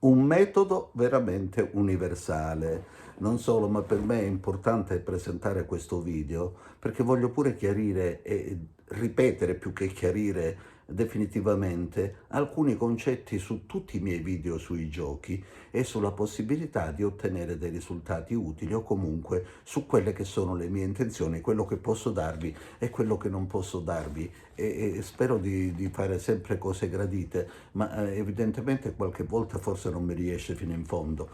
un metodo veramente universale. Non solo, ma per me è importante presentare questo video perché voglio pure chiarire e ripetere più che chiarire definitivamente alcuni concetti su tutti i miei video sui giochi e sulla possibilità di ottenere dei risultati utili o comunque su quelle che sono le mie intenzioni, quello che posso darvi e quello che non posso darvi e spero di fare sempre cose gradite, ma evidentemente qualche volta forse non mi riesce fino in fondo.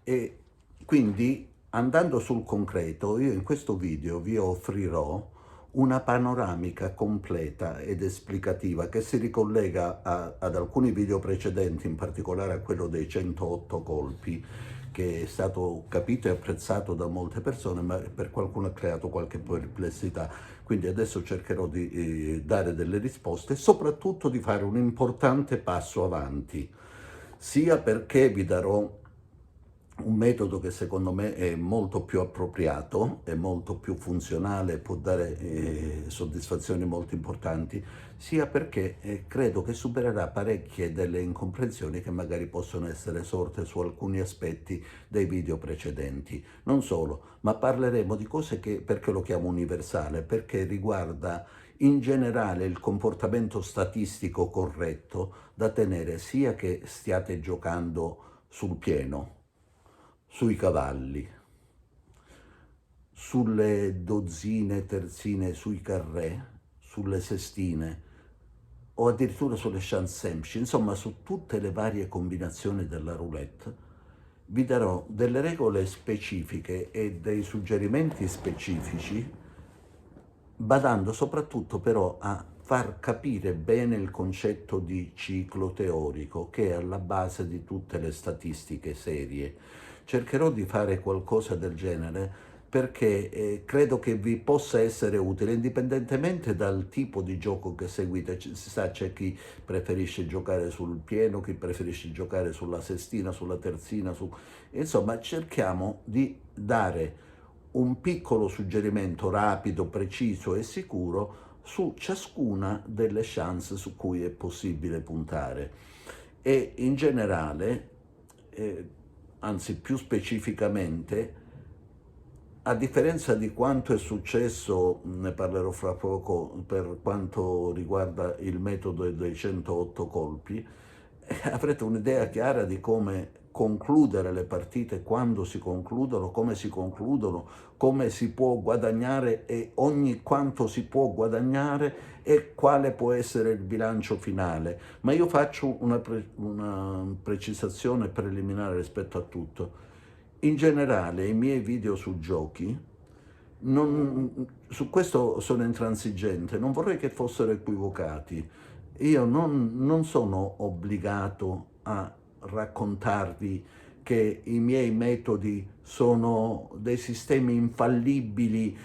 E quindi, andando sul concreto, io in questo video vi offrirò una panoramica completa ed esplicativa che si ricollega ad alcuni video precedenti, in particolare a quello dei 108 colpi, che è stato capito e apprezzato da molte persone, ma per qualcuno ha creato qualche perplessità. Quindi adesso cercherò di dare delle risposte e soprattutto di fare un importante passo avanti, sia perché vi darò un metodo che secondo me è molto più appropriato, è molto più funzionale, può dare soddisfazioni molto importanti, sia perché credo che supererà parecchie delle incomprensioni che magari possono essere sorte su alcuni aspetti dei video precedenti. Non solo, ma parleremo di cose che, perché lo chiamo universale, perché riguarda in generale il comportamento statistico corretto da tenere sia che stiate giocando sul pieno, sui cavalli, sulle dozzine, terzine, sui carré, sulle sestine o addirittura sulle chance semplici, insomma su tutte le varie combinazioni della roulette, vi darò delle regole specifiche e dei suggerimenti specifici, badando soprattutto però a far capire bene il concetto di ciclo teorico che è alla base di tutte le statistiche serie. Cercherò di fare qualcosa del genere perché credo che vi possa essere utile indipendentemente dal tipo di gioco che seguite. Si sa, c'è chi preferisce giocare sul pieno, chi preferisce giocare sulla sestina, sulla terzina, insomma cerchiamo di dare un piccolo suggerimento rapido, preciso e sicuro su ciascuna delle chance su cui è possibile puntare. E in generale, anzi più specificamente, a differenza di quanto è successo, ne parlerò fra poco, per quanto riguarda il metodo dei 108 colpi, avrete un'idea chiara di come concludere le partite, quando si concludono, come si può guadagnare e ogni quanto si può guadagnare e quale può essere il bilancio finale. Ma io faccio una precisazione preliminare rispetto a tutto. In generale, i miei video su giochi, su questo sono intransigente, non vorrei che fossero equivocati. Io non sono obbligato a raccontarvi che i miei metodi sono dei sistemi infallibili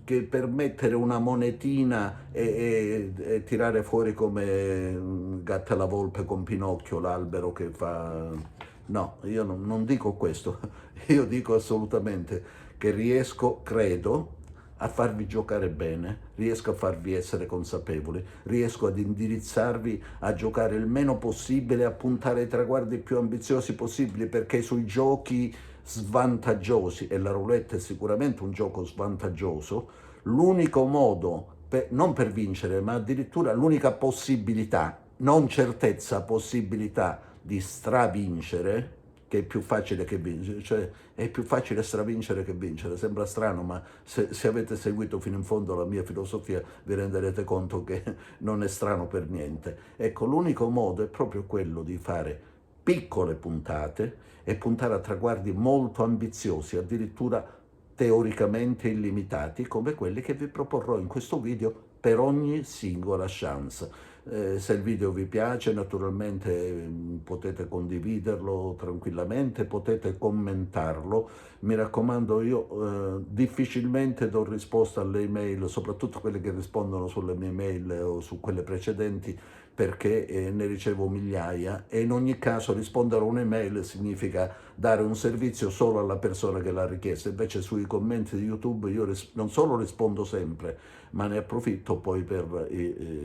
che per mettere una monetina e tirare fuori come Gatta la volpe con Pinocchio, l'albero che fa... No, io non dico questo, io dico assolutamente che riesco, credo, a farvi giocare bene, riesco a farvi essere consapevoli, riesco ad indirizzarvi a giocare il meno possibile, a puntare ai traguardi più ambiziosi possibili, perché sui giochi svantaggiosi, e la roulette è sicuramente un gioco svantaggioso, l'unico modo, non per vincere, ma addirittura l'unica possibilità, non certezza, possibilità di stravincere, che è più facile che vincere, cioè è più facile stravincere che vincere. Sembra strano, ma se avete seguito fino in fondo la mia filosofia vi renderete conto che non è strano per niente. Ecco, l'unico modo è proprio quello di fare piccole puntate e puntare a traguardi molto ambiziosi, addirittura teoricamente illimitati, come quelli che vi proporrò in questo video per ogni singola chance. Se il video vi piace, naturalmente potete condividerlo tranquillamente, potete commentarlo. Mi raccomando, io difficilmente do risposta alle email, soprattutto quelle che rispondono sulle mie mail o su quelle precedenti, perché ne ricevo migliaia e in ogni caso rispondere a un'email significa dare un servizio solo alla persona che l'ha richiesto. Invece sui commenti di YouTube io non solo rispondo sempre, ma ne approfitto poi per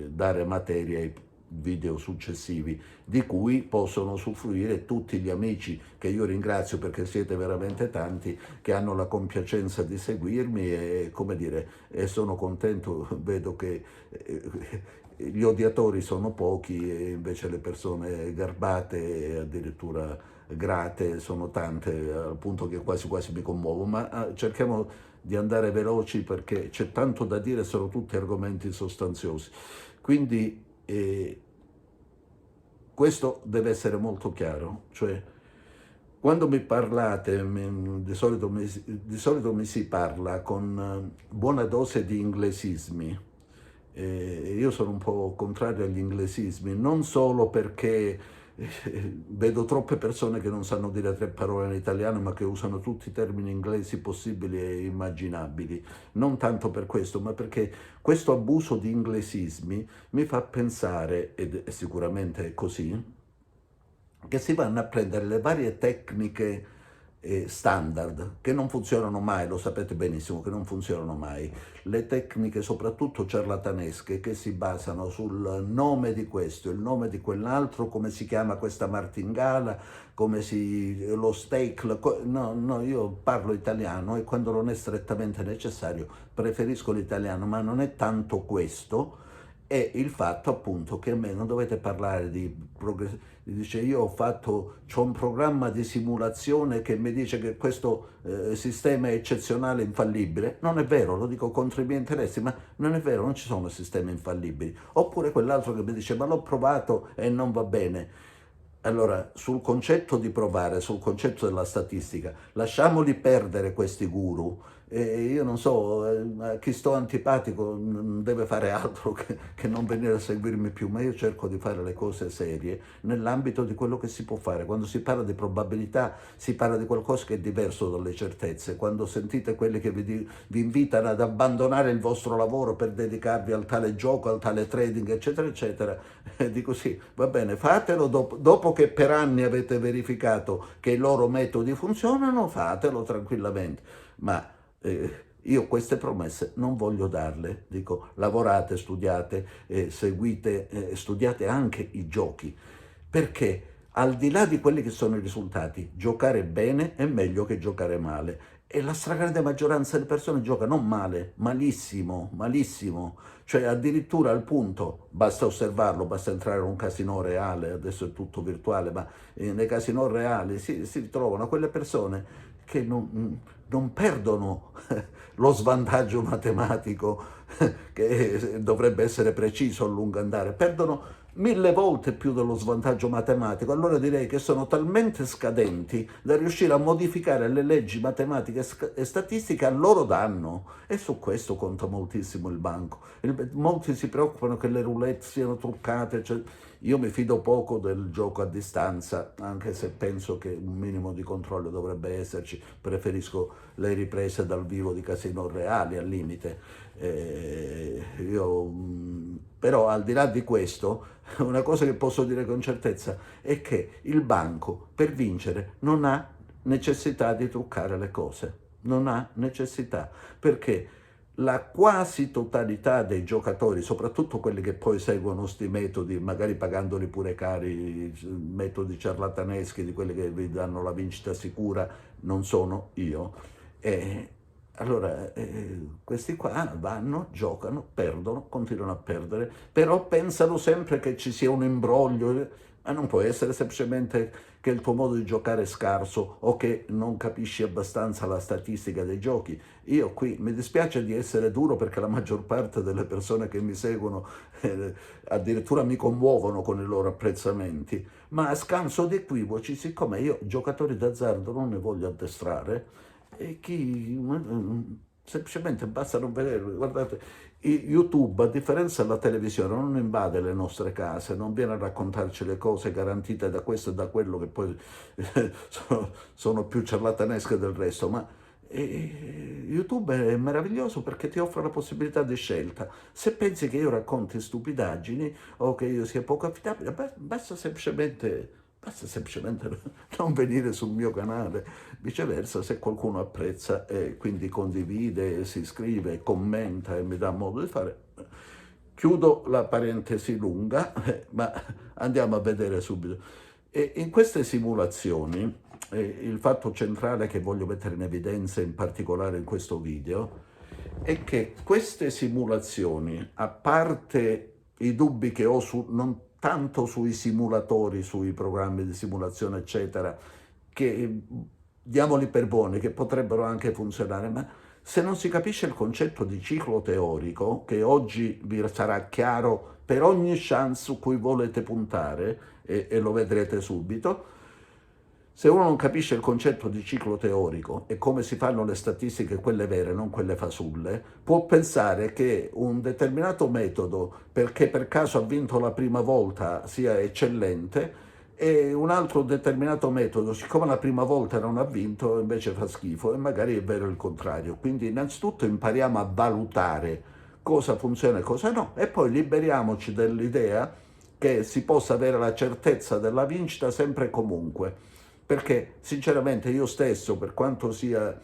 dare materia video successivi, di cui possono usufruire tutti gli amici, che io ringrazio perché siete veramente tanti, che hanno la compiacenza di seguirmi e, come dire, e sono contento, vedo che gli odiatori sono pochi e invece le persone garbate e addirittura grate sono tante, al punto che quasi quasi mi commuovo, ma cerchiamo di andare veloci perché c'è tanto da dire, sono tutti argomenti sostanziosi. Quindi questo deve essere molto chiaro, cioè quando mi parlate, di solito mi si parla con buona dose di inglesismi. Io sono un po' contrario agli inglesismi, non solo perché vedo troppe persone che non sanno dire tre parole in italiano, ma che usano tutti i termini inglesi possibili e immaginabili. Non tanto per questo, ma perché questo abuso di inglesismi mi fa pensare, ed è sicuramente così, che si vanno a prendere le varie tecniche standard che non funzionano mai, lo sapete benissimo che non funzionano mai, le tecniche soprattutto ciarlatanesche che si basano sul nome di questo, il nome di quell'altro, come si chiama questa martingala, lo steak, no, no, io parlo italiano e quando non è strettamente necessario preferisco l'italiano, ma non è tanto questo, è il fatto appunto che a me non dovete parlare di dice io c'ho un programma di simulazione che mi dice che questo sistema è eccezionale, infallibile. Non è vero, lo dico contro i miei interessi, ma non è vero, non ci sono sistemi infallibili. Oppure quell'altro che mi dice ma l'ho provato e non va bene. Allora, sul concetto di provare, sul concetto della statistica, lasciamoli perdere questi guru. Io non so, a chi sto antipatico non deve fare altro che non venire a seguirmi più, ma io cerco di fare le cose serie nell'ambito di quello che si può fare. Quando si parla di probabilità, si parla di qualcosa che è diverso dalle certezze. Quando sentite quelli che vi invitano ad abbandonare il vostro lavoro per dedicarvi al tale gioco, al tale trading, eccetera, eccetera, dico sì, va bene, fatelo dopo che per anni avete verificato che i loro metodi funzionano, fatelo tranquillamente. Ma io queste promesse non voglio darle, dico lavorate, studiate, seguite, studiate anche i giochi, perché al di là di quelli che sono i risultati, giocare bene è meglio che giocare male. E la stragrande maggioranza delle persone gioca non male, malissimo, malissimo. Cioè addirittura al punto, basta osservarlo, basta entrare in un casino reale, adesso è tutto virtuale, ma nei casino reali si trovano quelle persone che non perdono lo svantaggio matematico che dovrebbe essere preciso a lungo andare, perdono 1000 volte più dello svantaggio matematico. Allora direi che sono talmente scadenti da riuscire a modificare le leggi matematiche e statistiche a loro danno, e su questo conta moltissimo il banco. Molti si preoccupano che le roulette siano truccate, cioè, io mi fido poco del gioco a distanza, anche se penso che un minimo di controllo dovrebbe esserci. Preferisco le riprese dal vivo di casino reali al limite. Però al di là di questo, una cosa che posso dire con certezza è che il banco per vincere non ha necessità di truccare le cose, non ha necessità, perché la quasi totalità dei giocatori, soprattutto quelli che poi seguono sti metodi, magari pagandoli pure cari, metodi ciarlataneschi di quelli che vi danno la vincita sicura, non sono io. Allora, questi qua vanno, giocano, perdono, continuano a perdere, però pensano sempre che ci sia un imbroglio, ma non può essere semplicemente che il tuo modo di giocare è scarso o che non capisci abbastanza la statistica dei giochi. Io qui mi dispiace di essere duro perché la maggior parte delle persone che mi seguono addirittura mi commuovono con i loro apprezzamenti, ma a scanso di equivoci, siccome io giocatori d'azzardo non ne voglio addestrare, e semplicemente basta non vedere, guardate, YouTube, a differenza della televisione, non invade le nostre case, non viene a raccontarci le cose garantite da questo e da quello che poi sono più ciarlatanesche del resto, ma YouTube è meraviglioso perché ti offre la possibilità di scelta. Se pensi che io racconti stupidaggini o che io sia poco affidabile, basta semplicemente non venire sul mio canale. Viceversa, se qualcuno apprezza e quindi condivide, si iscrive, commenta e mi dà modo di fare, Chiudo la parentesi lunga, ma andiamo a vedere subito. E in queste simulazioni, il fatto centrale che voglio mettere in evidenza, in particolare in questo video, è che queste simulazioni, a parte i dubbi che ho non tanto sui simulatori, sui programmi di simulazione, eccetera, che diamoli per buoni, che potrebbero anche funzionare, ma se non si capisce il concetto di ciclo teorico, che oggi vi sarà chiaro per ogni chance su cui volete puntare, e lo vedrete subito, se uno non capisce il concetto di ciclo teorico e come si fanno le statistiche, quelle vere, non quelle fasulle, può pensare che un determinato metodo, perché per caso ha vinto la prima volta, sia eccellente, e un altro determinato metodo, siccome la prima volta non ha vinto, invece fa schifo, e magari è vero il contrario. Quindi innanzitutto impariamo a valutare cosa funziona e cosa no, e poi liberiamoci dell'idea che si possa avere la certezza della vincita sempre e comunque. Perché sinceramente io stesso, per quanto sia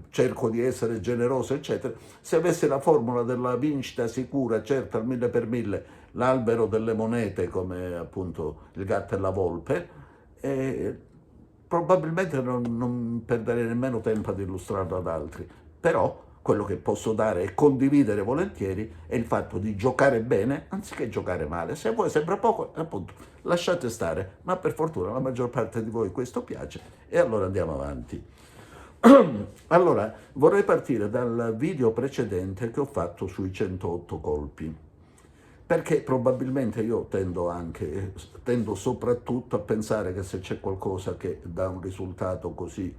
cerco di essere generoso, eccetera, se avessi la formula della vincita sicura, certa al 1000 per 1000, l'albero delle monete, come appunto il gatto e la volpe, probabilmente non perderei nemmeno tempo ad illustrarlo ad altri. Però quello che posso dare e condividere volentieri è il fatto di giocare bene anziché giocare male. Se a voi sembra poco, appunto, lasciate stare, ma per fortuna la maggior parte di voi questo piace, e allora andiamo avanti. Allora, vorrei partire dal video precedente che ho fatto sui 108 colpi, perché probabilmente io tendo soprattutto a pensare che se c'è qualcosa che dà un risultato così,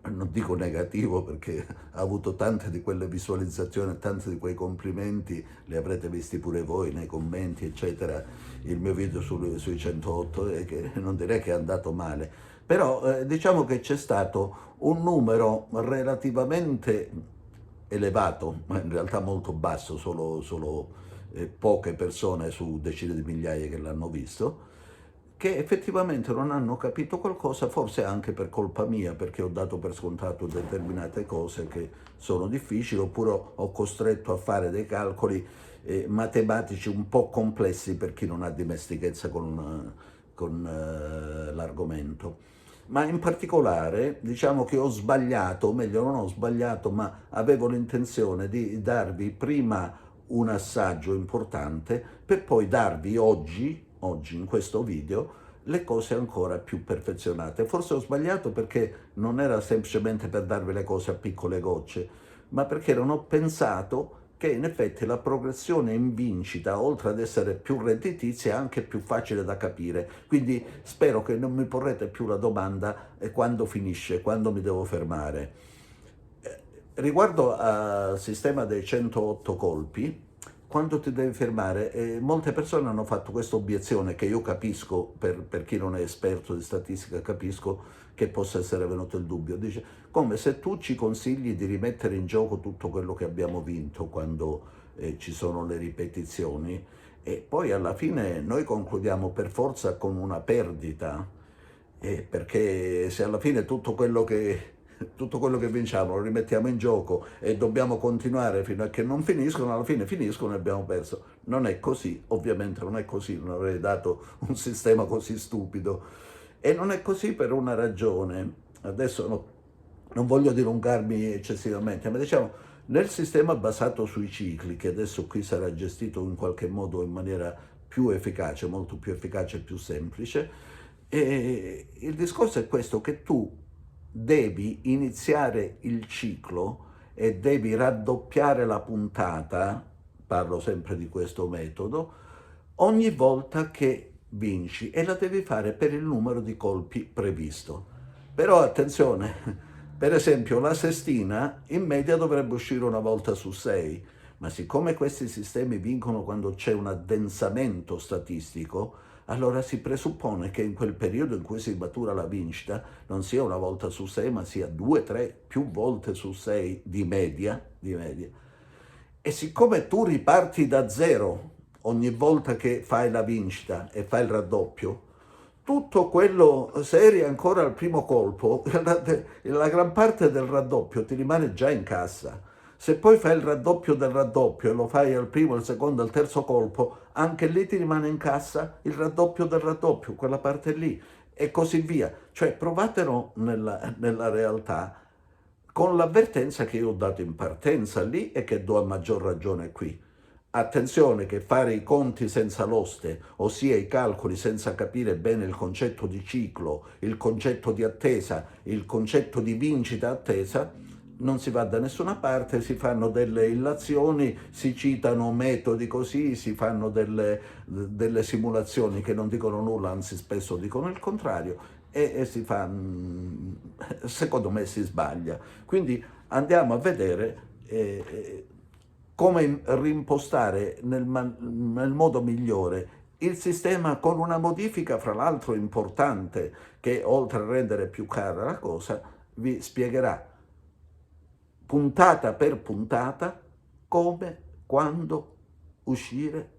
non dico negativo, perché ha avuto tante di quelle visualizzazioni, tanti di quei complimenti, li avrete visti pure voi nei commenti, eccetera, il mio video sui 108, che non direi che è andato male, però diciamo che c'è stato un numero relativamente elevato, ma in realtà molto basso, solo poche persone su decine di migliaia che l'hanno visto, che effettivamente non hanno capito qualcosa, forse anche per colpa mia, perché ho dato per scontato determinate cose che sono difficili, oppure ho costretto a fare dei calcoli matematici un po' complessi per chi non ha dimestichezza con l'argomento. Ma in particolare diciamo che ho sbagliato, o meglio non ho sbagliato, ma avevo l'intenzione di darvi prima un assaggio importante per poi darvi oggi in questo video le cose ancora più perfezionate. Forse ho sbagliato perché non era semplicemente per darvi le cose a piccole gocce, ma perché non ho pensato che in effetti la progressione in vincita, oltre ad essere più redditizia, è anche più facile da capire. Quindi spero che non mi porrete più la domanda quando finisce, quando mi devo fermare. Riguardo al sistema dei 108 colpi, quando ti devi fermare, molte persone hanno fatto questa obiezione che io capisco, per chi non è esperto di statistica capisco che possa essere venuto il dubbio. Dice, come se tu ci consigli di rimettere in gioco tutto quello che abbiamo vinto quando ci sono le ripetizioni, e poi alla fine noi concludiamo per forza con una perdita, perché se alla fine tutto quello che vinciamo lo rimettiamo in gioco e dobbiamo continuare fino a che non finiscono, alla fine finiscono e abbiamo perso. Non è così, ovviamente non è così, non avrei dato un sistema così stupido. E non è così per una ragione. Adesso non voglio dilungarmi eccessivamente, ma diciamo, nel sistema basato sui cicli, che adesso qui sarà gestito in qualche modo in maniera più efficace, molto più efficace e più semplice, e il discorso è questo, che tu devi iniziare il ciclo e devi raddoppiare la puntata, parlo sempre di questo metodo, ogni volta che vinci, e la devi fare per il numero di colpi previsto. Però attenzione, per esempio la sestina in media dovrebbe uscire una volta su 6, ma siccome questi sistemi vincono quando c'è un addensamento statistico, allora si presuppone che in quel periodo in cui si matura la vincita non sia una volta su 6, ma sia 2, 3, più volte su 6 di media. E siccome tu riparti da zero ogni volta che fai la vincita e fai il raddoppio, tutto quello, se eri ancora al primo colpo, la gran parte del raddoppio ti rimane già in cassa. Se poi fai il raddoppio del raddoppio e lo fai al primo, al secondo, al terzo colpo, anche lì ti rimane in cassa il raddoppio del raddoppio, quella parte lì, e così via. Cioè provatelo nella realtà con l'avvertenza che io ho dato in partenza lì e che do a maggior ragione qui. Attenzione che fare i conti senza l'oste, ossia i calcoli senza capire bene il concetto di ciclo, il concetto di attesa, il concetto di vincita attesa, non si va da nessuna parte, si fanno delle illazioni, si citano metodi così, si fanno delle simulazioni che non dicono nulla, anzi spesso dicono il contrario, e si fa, secondo me si sbaglia. Quindi andiamo a vedere come rimpostare nel modo migliore il sistema, con una modifica fra l'altro importante che, oltre a rendere più cara la cosa, vi spiegherà puntata per puntata come, quando uscire,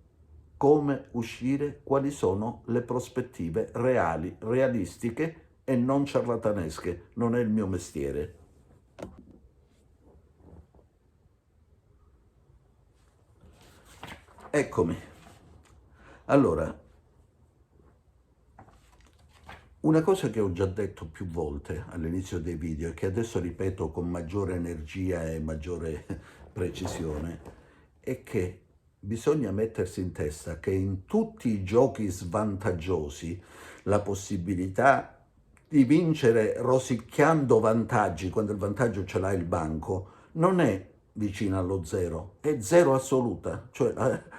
come uscire, quali sono le prospettive reali, realistiche e non ciarlatanesche. Non è il mio mestiere. Eccomi. Allora, una cosa che ho già detto più volte all'inizio dei video e che adesso ripeto con maggiore energia e maggiore precisione è che bisogna mettersi in testa che in tutti i giochi svantaggiosi la possibilità di vincere rosicchiando vantaggi, quando il vantaggio ce l'ha il banco, non è vicina allo zero, è zero assoluta. Cioè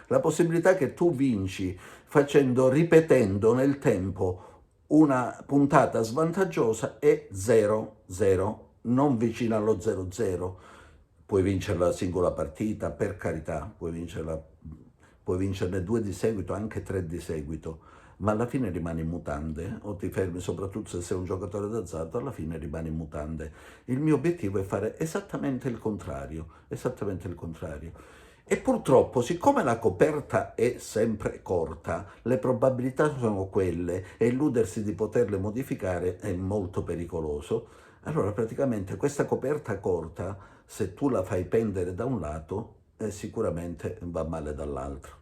la possibilità che tu vinci ripetendo nel tempo una puntata svantaggiosa è 0, 0, non vicina allo 0, 0. Puoi vincere la singola partita, per carità, puoi vincerne 2 di seguito, anche 3 di seguito, ma alla fine rimani in mutande, o ti fermi, soprattutto se sei un giocatore d'azzardo, alla fine rimani in mutande. Il mio obiettivo è fare esattamente il contrario, esattamente il contrario. E purtroppo, siccome la coperta è sempre corta, le probabilità sono quelle e illudersi di poterle modificare è molto pericoloso. Allora praticamente questa coperta corta, se tu la fai pendere da un lato, sicuramente va male dall'altro.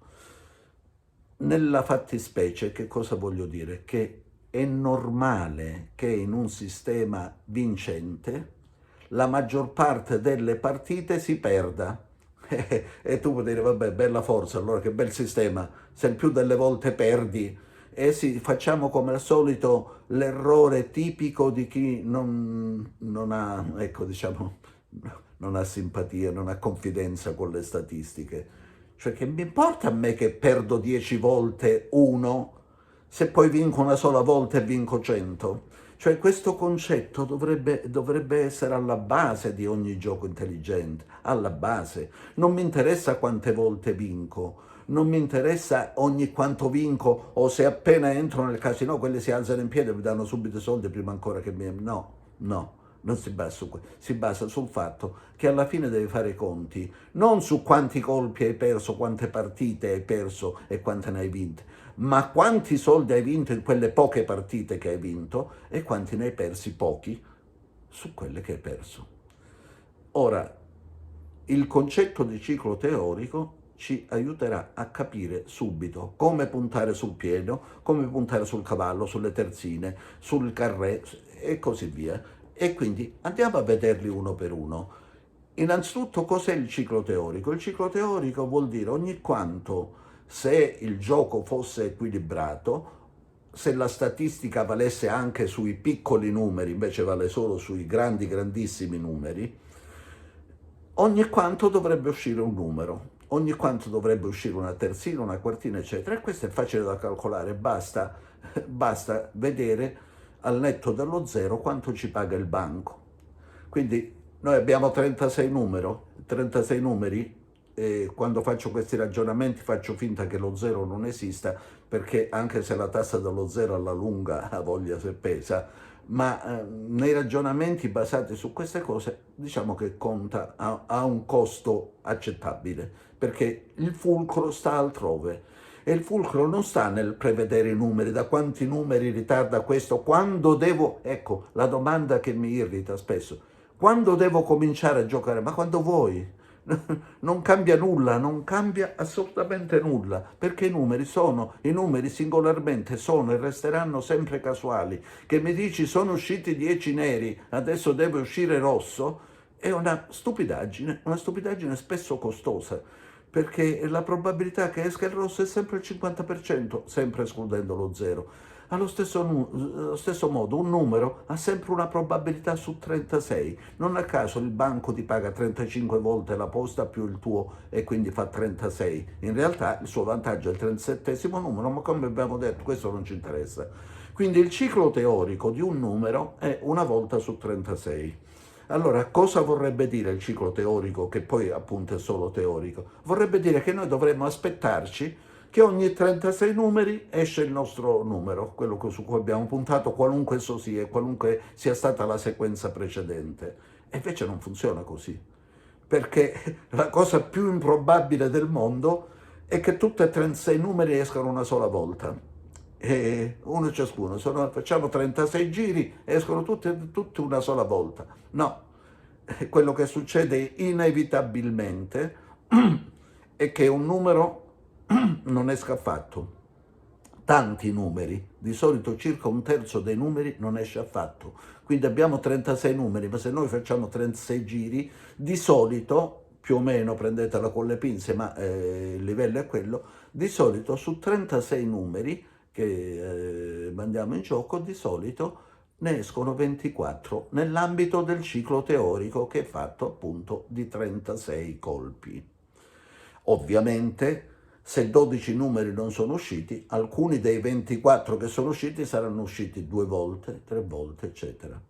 Nella fattispecie, che cosa voglio dire? Che è normale che in un sistema vincente la maggior parte delle partite si perda. E tu puoi dire, vabbè, bella forza, allora che bel sistema, se il più delle volte perdi. E sì, facciamo come al solito l'errore tipico di chi non ha, ecco, diciamo, non ha simpatia, non ha confidenza con le statistiche. Cioè, che mi importa a me che perdo 10 volte uno, se poi vinco una sola volta e vinco 100? Cioè questo concetto dovrebbe essere alla base di ogni gioco intelligente, alla base. Non mi interessa quante volte vinco, non mi interessa ogni quanto vinco o se appena entro nel casino quelli si alzano in piedi e mi danno subito i soldi prima ancora che mi... No, no, non si basa su questo, si basa sul fatto che alla fine devi fare i conti, non su quanti colpi hai perso, quante partite hai perso e quante ne hai vinte, ma quanti soldi hai vinto in quelle poche partite che hai vinto e quanti ne hai persi pochi su quelle che hai perso. Ora, il concetto di ciclo teorico ci aiuterà a capire subito come puntare sul pieno, come puntare sul cavallo, sulle terzine, sul carré e così via. E quindi andiamo a vederli uno per uno. Innanzitutto, cos'è il ciclo teorico? Il ciclo teorico vuol dire ogni quanto, se il gioco fosse equilibrato, se la statistica valesse anche sui piccoli numeri, invece vale solo sui grandissimi numeri, ogni quanto dovrebbe uscire un numero, ogni quanto dovrebbe uscire una terzina, una quartina, eccetera. E questo è facile da calcolare, basta vedere al netto dello zero quanto ci paga il banco. Quindi noi abbiamo 36 numeri, e quando faccio questi ragionamenti faccio finta che lo zero non esista, perché anche se la tassa dello zero alla lunga ha voglia se pesa, ma nei ragionamenti basati su queste cose diciamo che conta, ha un costo accettabile, perché il fulcro sta altrove. E il fulcro non sta nel prevedere i numeri, da quanti numeri ritarda questo, quando devo, ecco la domanda che mi irrita spesso, quando devo cominciare a giocare? Ma quando vuoi? non cambia nulla, non cambia assolutamente nulla, perché i numeri singolarmente sono e resteranno sempre casuali. Che mi dici sono usciti 10 neri, adesso deve uscire rosso, è una stupidaggine spesso costosa, perché la probabilità che esca il rosso è sempre il 50%, sempre escludendo lo zero. Allo stesso modo, un numero ha sempre una probabilità su 36. Non a caso il banco ti paga 35 volte la posta più il tuo e quindi fa 36. In realtà il suo vantaggio è il 37esimo numero, ma come abbiamo detto, questo non ci interessa. Quindi il ciclo teorico di un numero è una volta su 36. Allora, cosa vorrebbe dire il ciclo teorico, che poi appunto è solo teorico? Vorrebbe dire che noi dovremmo aspettarci che ogni 36 numeri esce il nostro numero, quello su cui abbiamo puntato, qualunque esso sia, qualunque sia stata la sequenza precedente. E invece non funziona così, perché la cosa più improbabile del mondo è che tutti e 36 numeri escano una sola volta. E uno ciascuno, facciamo 36 giri, escono tutti una sola volta. No, quello che succede inevitabilmente è che un numero non esca affatto. Tanti numeri, di solito circa un terzo dei numeri non esce affatto. Quindi abbiamo 36 numeri, ma se noi facciamo 36 giri, di solito, più o meno prendetela con le pinze, ma il livello è quello, di solito su 36 numeri che mandiamo in gioco, di solito ne escono 24 nell'ambito del ciclo teorico che è fatto appunto di 36 colpi. Ovviamente, se 12 numeri non sono usciti, alcuni dei 24 che sono usciti saranno usciti 2 volte, 3 volte, eccetera.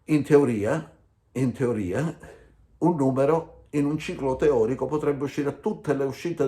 In teoria, un numero in un ciclo teorico potrebbe uscire a tutte le uscite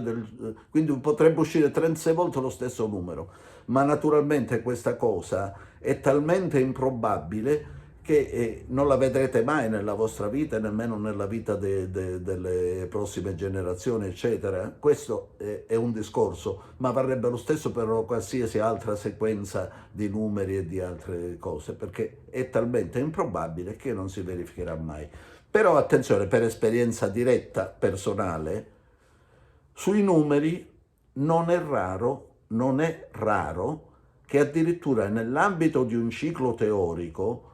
quindi potrebbe uscire 36 volte lo stesso numero, ma naturalmente questa cosa è talmente improbabile che non la vedrete mai nella vostra vita e nemmeno nella vita delle prossime generazioni, eccetera. Questo è un discorso, ma varrebbe lo stesso per qualsiasi altra sequenza di numeri e di altre cose, perché è talmente improbabile che non si verificherà mai. Però attenzione, per esperienza diretta, personale, sui numeri non è raro che addirittura nell'ambito di un ciclo teorico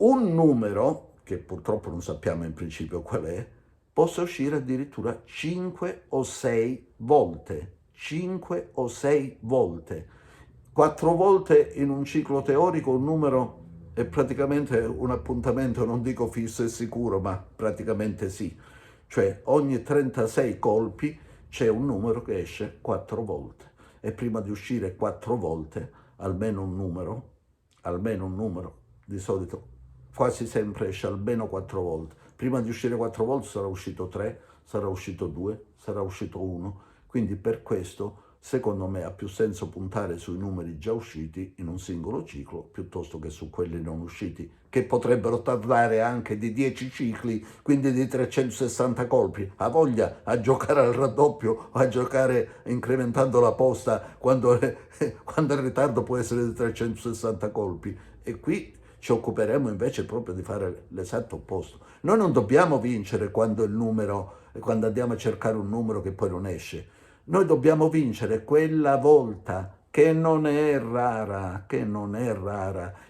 un numero, che purtroppo non sappiamo in principio qual è, possa uscire addirittura 5 o 6 volte. 5 o 6 volte. 4 volte in un ciclo teorico un numero è praticamente un appuntamento, non dico fisso e sicuro, ma praticamente sì. Cioè ogni 36 colpi c'è un numero che esce 4 volte. E prima di uscire 4 volte, almeno un numero, di solito quasi sempre esce almeno 4 volte. Prima di uscire 4 volte sarà uscito 3, sarà uscito 2, sarà uscito 1. Quindi per questo, secondo me, ha più senso puntare sui numeri già usciti in un singolo ciclo piuttosto che su quelli non usciti, che potrebbero tardare anche di 10 cicli, quindi di 360 colpi. Ha voglia a giocare al raddoppio o a giocare incrementando la posta quando il ritardo può essere di 360 colpi. E qui ci occuperemo invece proprio di fare l'esatto opposto. Noi non dobbiamo vincere quando andiamo a cercare un numero che poi non esce. Noi dobbiamo vincere quella volta che non è rara,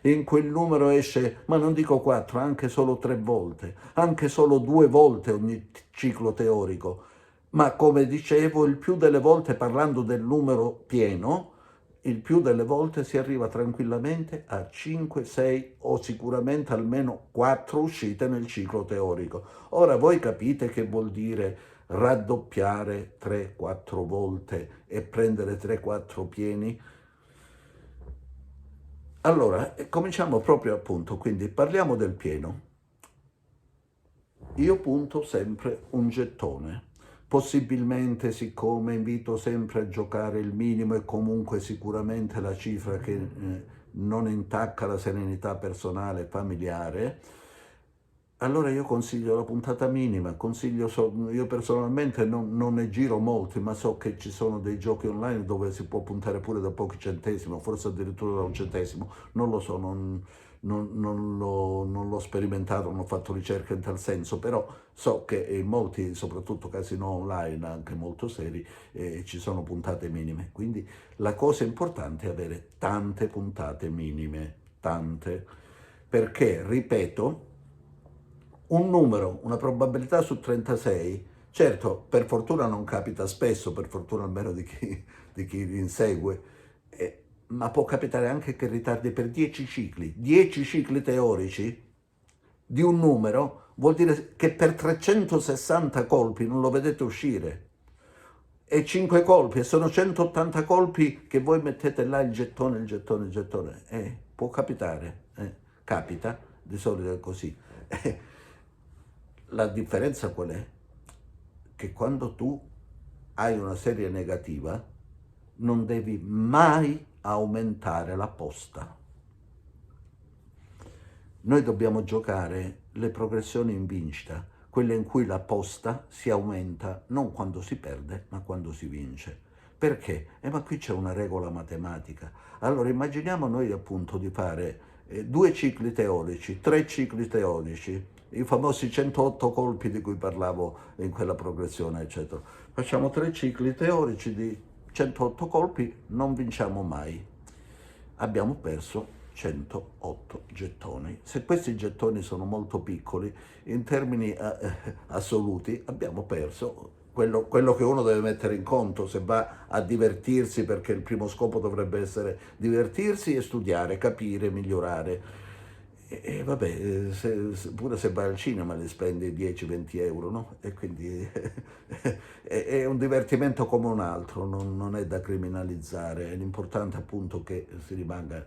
in cui il numero esce, ma non dico 4, anche solo 3 volte, anche solo 2 volte ogni ciclo teorico. Ma come dicevo, il più delle volte, parlando del numero pieno, il più delle volte si arriva tranquillamente a 5, 6 o sicuramente almeno 4 uscite nel ciclo teorico. Ora voi capite che vuol dire raddoppiare 3-4 volte e prendere 3-4 pieni? Allora, cominciamo proprio appunto, quindi parliamo del pieno. Io punto sempre un gettone. Possibilmente, siccome invito sempre a giocare il minimo e comunque sicuramente la cifra che non intacca la serenità personale e familiare, allora io consiglio la puntata minima, io personalmente non ne giro molti, ma so che ci sono dei giochi online dove si può puntare pure da pochi centesimi, forse addirittura da un centesimo, non lo so, non l'ho sperimentato, non ho fatto ricerche in tal senso, però so che in molti, soprattutto casino online, anche molto seri, ci sono puntate minime. Quindi la cosa importante è avere tante puntate minime, tante, perché, ripeto, un numero, una probabilità su 36, certo, per fortuna non capita spesso, per fortuna almeno di chi li insegue, ma può capitare anche che ritardi per 10 cicli teorici di un numero, vuol dire che per 360 colpi non lo vedete uscire. E 5 colpi, e sono 180 colpi che voi mettete là il gettone, il gettone, il gettone. Può capitare, capita, di solito è così. La differenza qual è? Che quando tu hai una serie negativa non devi mai aumentare la posta. Noi dobbiamo giocare le progressioni in vincita, quelle in cui la posta si aumenta non quando si perde, ma quando si vince. Perché? Ma qui c'è una regola matematica. Allora immaginiamo noi appunto di fare 2 cicli teorici, 3 cicli teorici, i famosi 108 colpi di cui parlavo in quella progressione, eccetera. Facciamo 3 cicli teorici di 108 colpi, non vinciamo mai. Abbiamo perso 108 gettoni. Se questi gettoni sono molto piccoli, in termini assoluti, abbiamo perso quello che uno deve mettere in conto se va a divertirsi, perché il primo scopo dovrebbe essere divertirsi e studiare, capire, migliorare. E vabbè, pure se vai al cinema li spendi 10-20 euro, no? E quindi è un divertimento come un altro, non è da criminalizzare, l'importante appunto che si rimanga.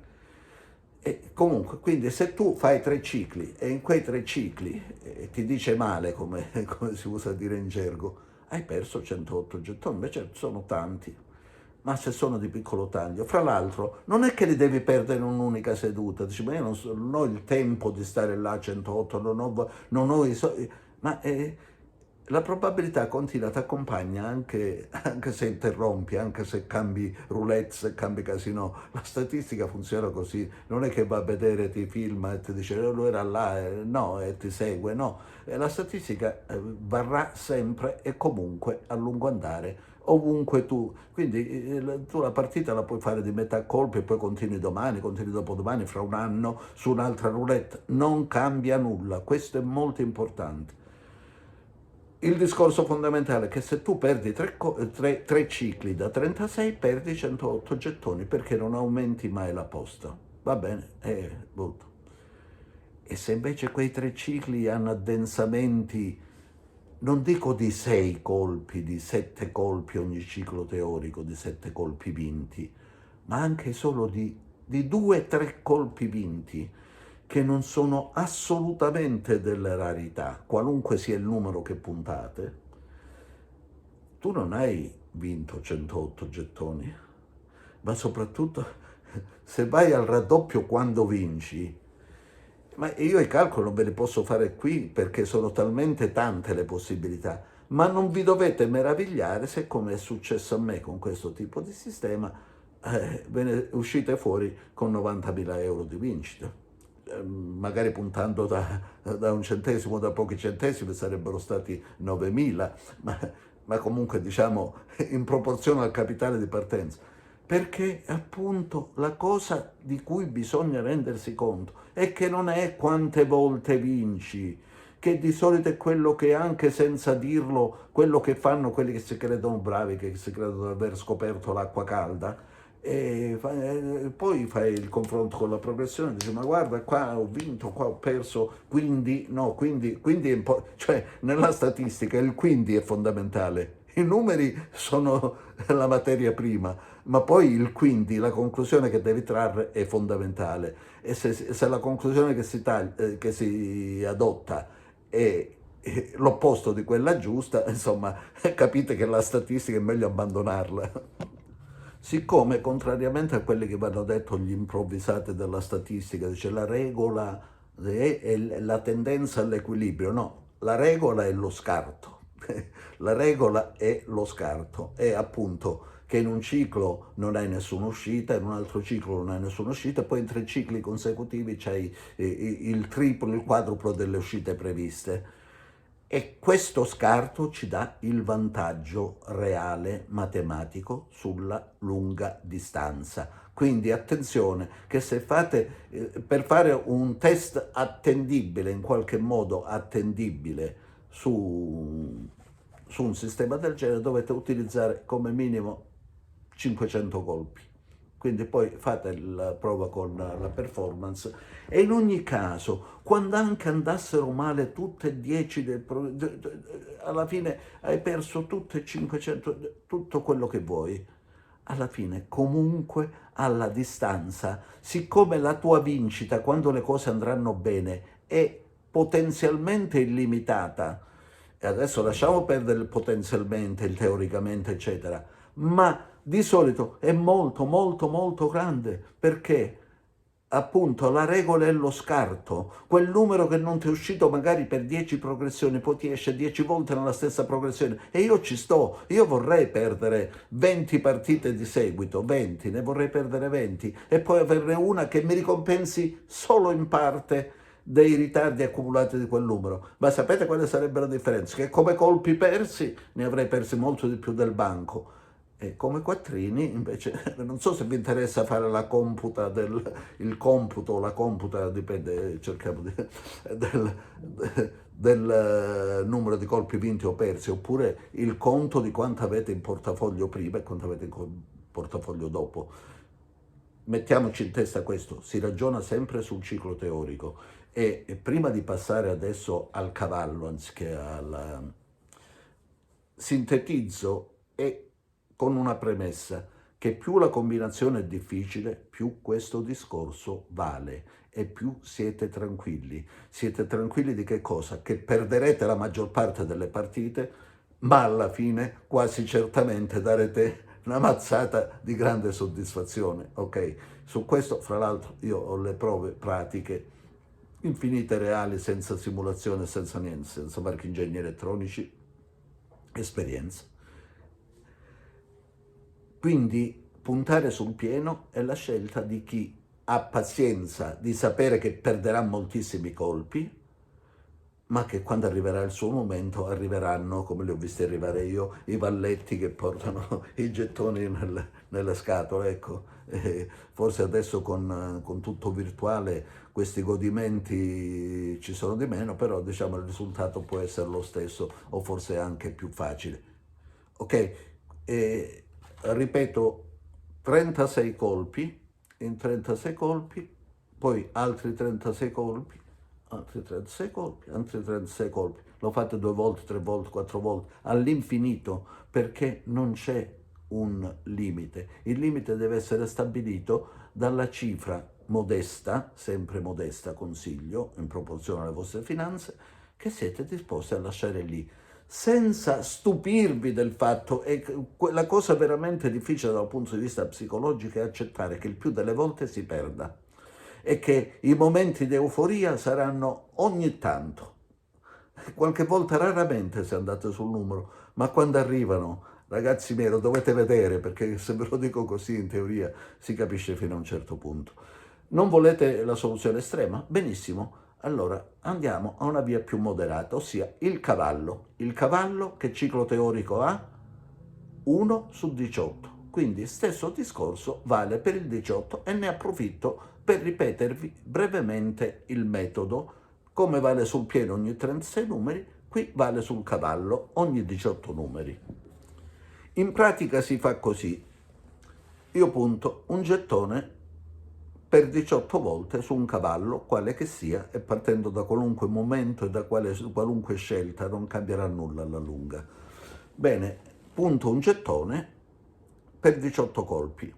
E comunque, quindi se tu fai 3 cicli e in quei 3 cicli ti dice male, come si usa dire in gergo, hai perso 108 gettoni, invece sono tanti, ma se sono di piccolo taglio. Fra l'altro, non è che li devi perdere in un'unica seduta, dici, ma io non ho il tempo di stare là a 108, non ho i soldi, ma la probabilità continua, ti accompagna anche se interrompi, anche se cambi roulette, se cambi casino. La statistica funziona così, non è che va a vedere, ti filma e ti dice lui era là, no, e ti segue, no. La statistica varrà sempre e comunque a lungo andare, ovunque tu. Quindi tu la partita la puoi fare di metà colpi e poi continui domani, continui dopodomani, fra un anno su un'altra roulette. Non cambia nulla, questo è molto importante. Il discorso fondamentale è che se tu perdi 3 cicli da 36, perdi 108 gettoni perché non aumenti mai la posta. Va bene? Brutto. E se invece quei 3 cicli hanno addensamenti, non dico di 6 colpi, di 7 colpi ogni ciclo teorico, di 7 colpi vinti, ma anche solo di 2-3 colpi vinti, che non sono assolutamente delle rarità, qualunque sia il numero che puntate, tu non hai vinto 108 gettoni, ma soprattutto se vai al raddoppio quando vinci, ma io i calcoli non ve li posso fare qui perché sono talmente tante le possibilità, ma non vi dovete meravigliare se, come è successo a me con questo tipo di sistema, ve ne uscite fuori con 90.000 euro di vincita. Magari puntando da un centesimo, da pochi centesimi sarebbero stati 9.000, ma comunque diciamo in proporzione al capitale di partenza. Perché appunto la cosa di cui bisogna rendersi conto è che non è quante volte vinci, che di solito è quello che, anche senza dirlo, quello che fanno quelli che si credono bravi, che si credono di aver scoperto l'acqua calda, e poi fai il confronto con la progressione e dici ma guarda qua ho vinto, qua ho perso, quindi no, quindi è cioè nella statistica il quindi è fondamentale. I numeri sono la materia prima, ma poi il quindi, la conclusione che devi trarre è fondamentale. E se la conclusione che si adotta è l'opposto di quella giusta, insomma, capite che la statistica è meglio abbandonarla. Siccome, contrariamente a quelli che vanno detto gli improvvisati della statistica, dice la regola è la tendenza all'equilibrio, no, la regola è lo scarto. La regola è lo scarto, è appunto che in un ciclo non hai nessuna uscita, in un altro ciclo non hai nessuna uscita, poi in 3 cicli consecutivi c'hai il triplo, il quadruplo delle uscite previste. E questo scarto ci dà il vantaggio reale matematico sulla lunga distanza. Quindi attenzione che se fate, per fare un test attendibile, in qualche modo attendibile su un sistema del genere, dovete utilizzare come minimo 500 colpi. Quindi poi fate la prova con la performance e in ogni caso, quando anche andassero male tutte e 10, alla fine hai perso tutte e 500, tutto quello che vuoi. Alla fine, comunque, alla distanza, siccome la tua vincita, quando le cose andranno bene, è potenzialmente illimitata, e adesso lasciamo perdere il potenzialmente, il teoricamente, eccetera, ma di solito è molto, molto, molto grande, perché appunto la regola è lo scarto, quel numero che non ti è uscito magari per 10 progressioni, poi ti esce 10 volte nella stessa progressione e io ci sto, io vorrei perdere 20 partite di seguito, 20, ne vorrei perdere 20 e poi averne una che mi ricompensi solo in parte dei ritardi accumulati di quel numero. Ma sapete quale sarebbe la differenza? Che come colpi persi ne avrei persi molto di più del banco. E come quattrini invece non so se vi interessa fare la computa il computo o la computa, dipende, cerchiamo del, del numero di colpi vinti o persi, oppure il conto di quanto avete in portafoglio prima e quanto avete in portafoglio dopo. Mettiamoci in testa questo, si ragiona sempre sul ciclo teorico e prima di passare adesso al cavallo, anziché al sintetizzo e con una premessa, che più la combinazione è difficile, più questo discorso vale e più siete tranquilli. Siete tranquilli di che cosa? Che perderete la maggior parte delle partite, ma alla fine quasi certamente darete una mazzata di grande soddisfazione, ok? Su questo, fra l'altro, io ho le prove pratiche infinite, reali, senza simulazione, senza niente, senza marchingegni elettronici, esperienza. Quindi puntare sul pieno è la scelta di chi ha pazienza di sapere che perderà moltissimi colpi, ma che quando arriverà il suo momento arriveranno, come li ho visti arrivare io, i valletti che portano i gettoni nelle scatole, ecco. Forse adesso con tutto virtuale questi godimenti ci sono di meno, però diciamo il risultato può essere lo stesso o forse anche più facile. Ok? Ripeto, 36 colpi, in 36 colpi, poi altri 36 colpi, altri 36 colpi, altri 36 colpi. Lo fate 2 volte, 3 volte, 4 volte, all'infinito, perché non c'è un limite. Il limite deve essere stabilito dalla cifra modesta, sempre modesta consiglio, in proporzione alle vostre finanze, che siete disposti a lasciare lì, senza stupirvi del fatto. E la cosa veramente difficile dal punto di vista psicologico è accettare che il più delle volte si perda e che i momenti di euforia saranno ogni tanto, qualche volta, raramente se andate sul numero, ma quando arrivano, ragazzi miei, lo dovete vedere, perché se ve lo dico così in teoria si capisce fino a un certo punto. Non volete la soluzione estrema? Benissimo, allora andiamo a una via più moderata, ossia il cavallo. Il cavallo che ciclo teorico ha? 1 su 18. Quindi stesso discorso vale per il 18 e ne approfitto per ripetervi brevemente il metodo. Come vale sul pieno ogni 36 numeri, qui vale sul cavallo ogni 18 numeri. In pratica si fa così. Io punto un gettone per 18 volte su un cavallo, quale che sia, e partendo da qualunque momento e da qualunque scelta non cambierà nulla alla lunga. Bene, punto un gettone per 18 colpi.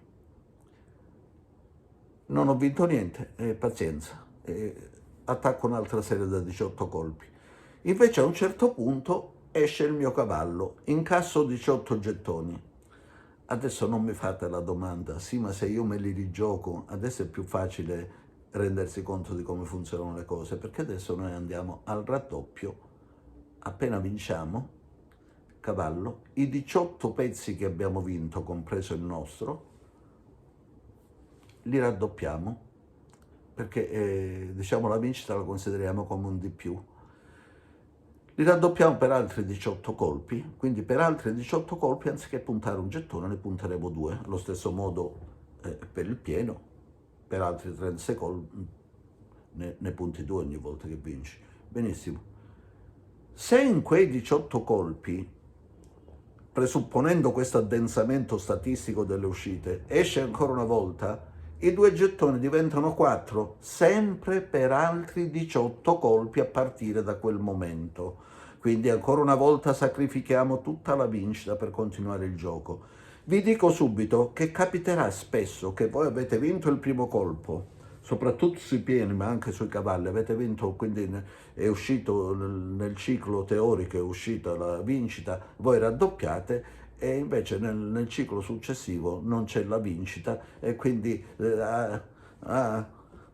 Non ho vinto niente, pazienza, attacco un'altra serie da 18 colpi. Invece a un certo punto esce il mio cavallo, incasso 18 gettoni. Adesso non mi fate la domanda, sì, ma se io me li rigioco, adesso è più facile rendersi conto di come funzionano le cose, perché adesso noi andiamo al raddoppio, appena vinciamo, cavallo, i 18 pezzi che abbiamo vinto, compreso il nostro, li raddoppiamo, perché diciamo la vincita la consideriamo come un di più. Li raddoppiamo per altri 18 colpi, quindi per altri 18 colpi anziché puntare un gettone ne punteremo 2, allo stesso modo per il pieno, per altri 36 colpi ne punti 2 ogni volta che vinci. Benissimo. Se in quei 18 colpi, presupponendo questo addensamento statistico delle uscite, esce ancora una volta, i 2 gettoni diventano 4, sempre per altri 18 colpi a partire da quel momento. Quindi ancora una volta sacrifichiamo tutta la vincita per continuare il gioco. Vi dico subito che capiterà spesso che voi avete vinto il primo colpo, soprattutto sui pieni ma anche sui cavalli, avete vinto, quindi è uscito nel ciclo teorico, è uscita la vincita, voi raddoppiate, e invece nel ciclo successivo non c'è la vincita, e quindi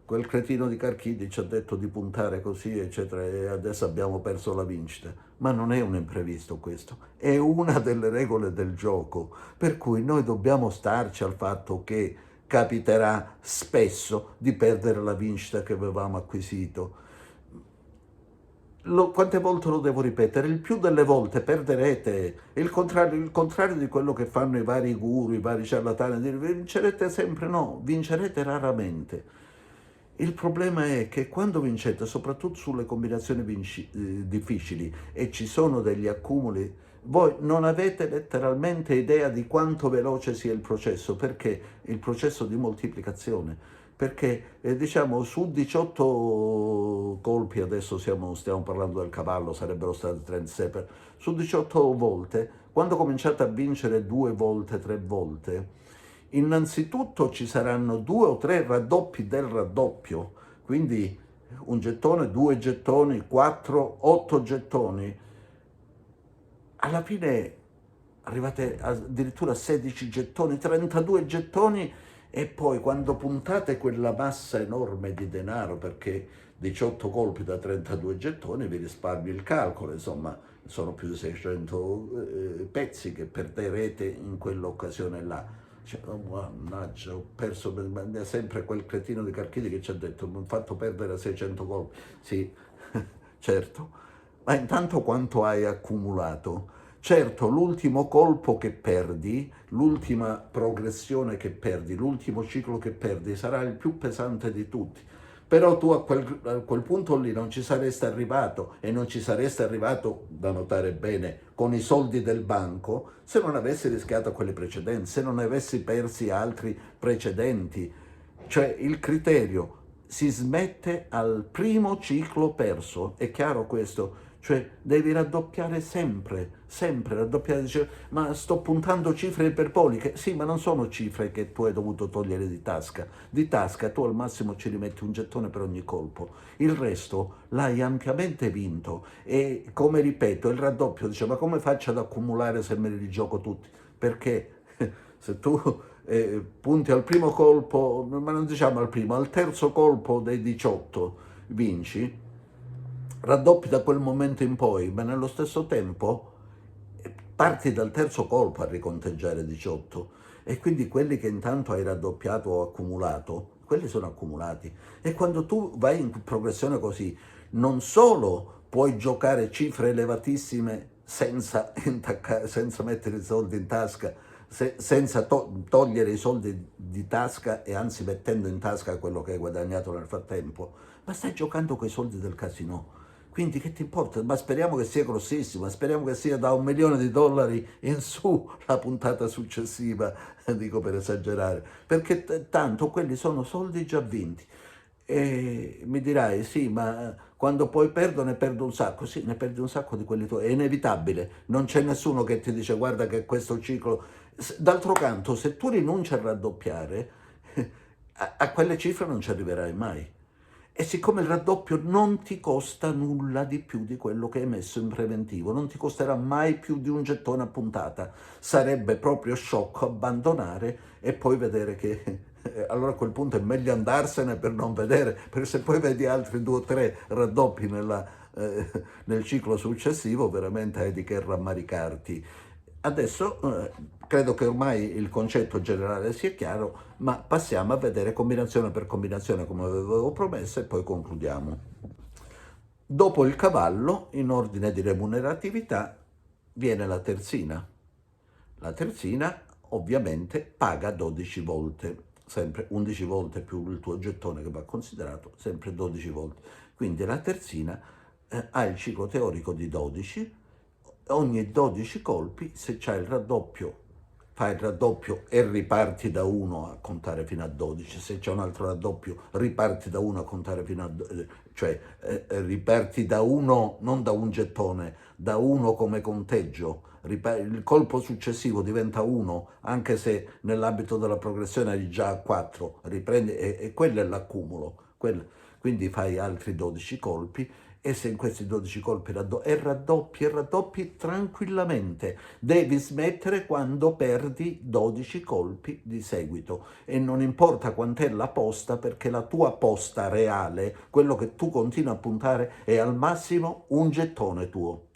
quel cretino di Carchidi ci ha detto di puntare così, eccetera, e adesso abbiamo perso la vincita. Ma non è un imprevisto questo, è una delle regole del gioco, per cui noi dobbiamo starci al fatto che capiterà spesso di perdere la vincita che avevamo acquisito. Quante volte lo devo ripetere? Il più delle volte perderete, il contrario di quello che fanno i vari guru, i vari ciarlatani, dire vincerete sempre, no, vincerete raramente. Il problema è che quando vincete, soprattutto sulle combinazioni difficili e ci sono degli accumuli, voi non avete letteralmente idea di quanto veloce sia il processo, perché il processo di moltiplicazione, perché diciamo su 18 colpi, adesso stiamo parlando del cavallo, sarebbero stati 36, su 18 volte, quando cominciate a vincere 2 volte, 3 volte, innanzitutto ci saranno 2 o 3 raddoppi del raddoppio, quindi un gettone, 2 gettoni, 4, 8 gettoni. Alla fine arrivate addirittura a 16 gettoni, 32 gettoni, e poi quando puntate quella massa enorme di denaro, perché 18 colpi da 32 gettoni vi risparmio il calcolo, insomma sono più di 600 pezzi che perderete in quell'occasione là. Cioè, oh, mannaggia, ho perso, sempre quel cretino di Carchidi che ci ha detto mi ha fatto perdere 600 colpi. Sì, certo, ma intanto quanto hai accumulato? Certo, l'ultimo colpo che perdi, l'ultima progressione che perdi, l'ultimo ciclo che perdi sarà il più pesante di tutti. Però tu a quel punto lì non ci saresti arrivato, e non ci saresti arrivato, da notare bene, con i soldi del banco, se non avessi rischiato quelli precedenti, se non avessi persi altri precedenti. Cioè il criterio si smette al primo ciclo perso, è chiaro questo? Cioè devi raddoppiare sempre, sempre raddoppiare, dice, ma sto puntando cifre iperboliche. Sì, ma non sono cifre che tu hai dovuto togliere di tasca. Di tasca tu al massimo ci rimetti un gettone per ogni colpo. Il resto l'hai ampiamente vinto, e come ripeto, il raddoppio dice, ma come faccio ad accumulare se me li rigioco tutti? Perché se tu punti al primo colpo, ma non diciamo al primo, al terzo colpo dei 18 vinci, raddoppi da quel momento in poi, ma nello stesso tempo parti dal terzo colpo a riconteggiare 18, e quindi quelli che intanto hai raddoppiato o accumulato, quelli sono accumulati. E quando tu vai in progressione così, non solo puoi giocare cifre elevatissime senza mettere i soldi in tasca, senza togliere i soldi di tasca, e anzi mettendo in tasca quello che hai guadagnato nel frattempo, ma stai giocando con i soldi del casino. Quindi che ti importa? Ma speriamo che sia grossissima, speriamo che sia da $1.000.000 in su la puntata successiva, dico per esagerare, perché tanto quelli sono soldi già vinti. E mi dirai, sì, ma quando poi perdo ne perdo un sacco. Sì, ne perdi un sacco di quelli tuoi, è inevitabile, non c'è nessuno che ti dice guarda che questo ciclo. D'altro canto, se tu rinunci a raddoppiare, a quelle cifre non ci arriverai mai. E siccome il raddoppio non ti costa nulla di più di quello che hai messo in preventivo, non ti costerà mai più di un gettone a puntata, sarebbe proprio sciocco abbandonare e poi vedere che allora a quel punto è meglio andarsene per non vedere, perché se poi vedi altri 2 o 3 raddoppi nel ciclo successivo, veramente hai di che rammaricarti. Adesso credo che ormai il concetto generale sia chiaro, ma passiamo a vedere combinazione per combinazione come avevo promesso e poi concludiamo. Dopo il cavallo, in ordine di remuneratività, viene la terzina. La terzina ovviamente paga 12 volte, sempre 11 volte più il tuo gettone che va considerato, sempre 12 volte. Quindi la terzina ha il ciclo teorico di 12, ogni 12 colpi, se c'hai il raddoppio, fai il raddoppio e riparti da 1 a contare fino a 12, se c'è un altro raddoppio riparti da 1 a contare fino a 12, cioè riparti da 1, non da un gettone, da 1 come conteggio, il colpo successivo diventa 1, anche se nell'ambito della progressione eri già a 4, riprendi e quello è l'accumulo, quindi fai altri 12 colpi e se in questi 12 colpi raddoppi tranquillamente. Devi smettere quando perdi 12 colpi di seguito e non importa quant'è la posta, perché la tua posta reale, quello che tu continui a puntare, è al massimo un gettone tuo.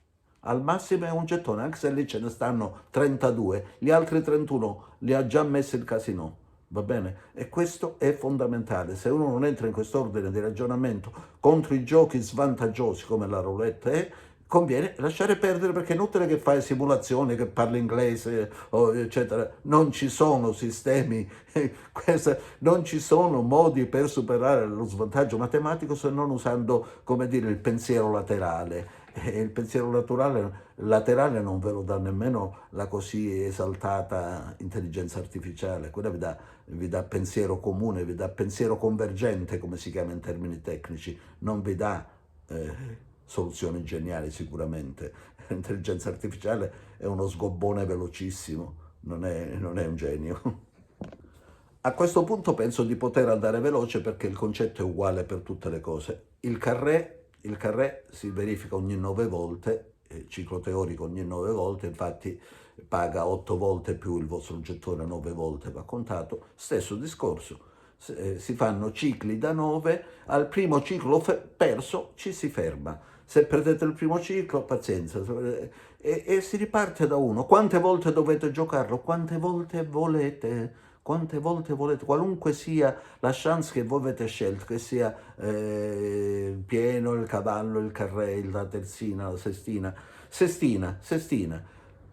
Al massimo è un gettone, anche se lì ce ne stanno 32, gli altri 31 li ha già messi il casino. Va bene? E questo è fondamentale. Se uno non entra in quest'ordine di ragionamento contro i giochi svantaggiosi come la roulette è, conviene lasciare perdere, perché è inutile che fai simulazioni, che parli inglese, eccetera. Non ci sono sistemi, non ci sono modi per superare lo svantaggio matematico se non usando, come dire, il pensiero laterale. E il pensiero laterale non ve lo dà nemmeno la così esaltata intelligenza artificiale, quella vi dà pensiero comune, vi dà pensiero convergente, come si chiama in termini tecnici, non vi dà soluzioni geniali sicuramente. L'intelligenza artificiale è uno sgobbone velocissimo, non è un genio. A questo punto penso di poter andare veloce perché il concetto è uguale per tutte le cose. Il carré si verifica ogni 9 volte, ciclo teorico ogni 9 volte, infatti paga 8 volte più il vostro gettone, 9 volte va contato. Stesso discorso, si fanno cicli da 9, al primo ciclo perso ci si ferma. Se perdete il primo ciclo, pazienza, e si riparte da 1. Quante volte dovete giocarlo? Quante volte volete? Quante volte volete, qualunque sia la chance che voi avete scelto, che sia pieno, il cavallo, il carré, la terzina, la sestina.